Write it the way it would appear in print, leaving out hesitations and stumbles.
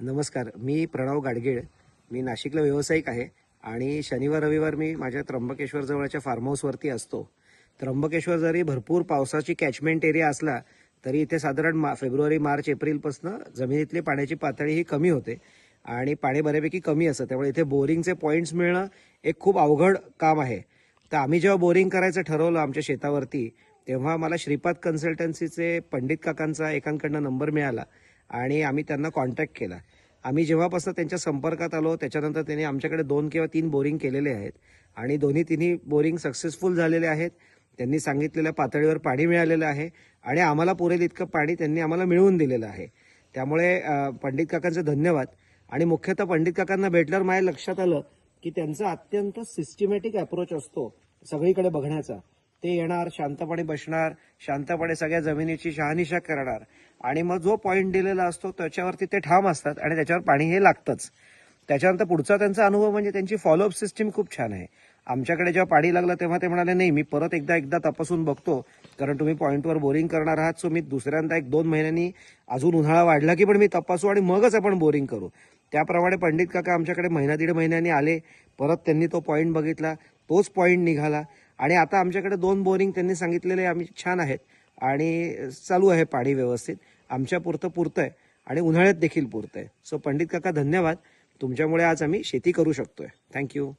नमस्कार, मी प्रणव गाडगीळ. मी नाशिकला व्यावसायिक आहे आणि शनिवार रविवार मी माझ्या त्र्यंबकेश्वर जवळच्या फार्म हाऊसवरती असतो. त्र्यंबकेश्वर जरी भरपूर पावसाची कॅचमेंट एरिया असला तरी इथे साधारण फेब्रुवारी मार्च एप्रिलपासून जमिनीतली पाण्याची पातळी ही कमी होते आणि पाणी बऱ्यापैकी कमी असतं. त्यामुळे इथे बोरिंगचे पॉईंट्स मिळणं एक खूप अवघड काम आहे. तर आम्ही जेव्हा बोरिंग करायचं ठरवलं आमच्या शेतावरती, तेव्हा मला श्रीपाद कन्सल्टन्सीचे पंडित काकांचा एकांकडनं नंबर मिळाला आणि आम्ही त्यांना कॉन्टॅक्ट केला. आम्ही जेव्हापासून त्यांच्या संपर्कात आलो त्याच्यानंतर त्यांनी आमच्याकडे 2 किंवा 3 बोरिंग केलेले आहेत आणि तिन्ही बोरिंग सक्सेसफुल झालेले आहेत. त्यांनी सांगितलेल्या पातळीवर पाणी मिळालेलं आहे आणि आम्हाला पुरेल इतकं पाणी त्यांनी आम्हाला मिळवून दिलेलं आहे. त्यामुळे पंडित काकांचे धन्यवाद. आणि मुख्यतः पंडित काकांना भेटल्यावर माझ्या लक्षात आलं की त्यांचा अत्यंत सिस्टमॅटिक अप्रोच असतो सगळीकडे बघण्याचा. ते येणार, शांतपणे बसणार, शांतपणे सगळ्या जमिनीची शहानिशा करणार आणि मग जो पॉईंट दिलेला असतो त्याच्यावरती ते ठाम असतात आणि त्याच्यावर पाणी हे लागतंच. त्याच्यानंतर पुढचा त्यांचा अनुभव म्हणजे त्यांची फॉलोअप सिस्टीम खूप छान आहे. आमच्याकडे जेव्हा पाणी लागलं तेव्हा ते म्हणाले, नाही मी परत एकदा तपासून बघतो, कारण तुम्ही पॉईंटवर बोरिंग करणार आहात, सो मी दुसऱ्यांदा 1-2 महिन्यांनी अजून उन्हाळा वाढला की पण मी तपासू आणि मगच आपण बोरिंग करू. त्याप्रमाणे पंडित काका आमच्याकडे महिना-दीड महिन्यांनी आले. परत त्यांनी तो पॉईंट बघितला, तोच पॉईंट निघाला आणि आता आमच्याकडे 2 बोरिंग त्यांनी सांगितलेले आम्ही छान आहेत आणि चालू आहे पाणी व्यवस्थित. आमच्या पुरतंय आणि उन्हाळ्यात देखील पुरतंय. सो पंडित काका धन्यवाद. तुमच्यामुळे आज आम्ही शेती करू शकतोय. थँक्यू.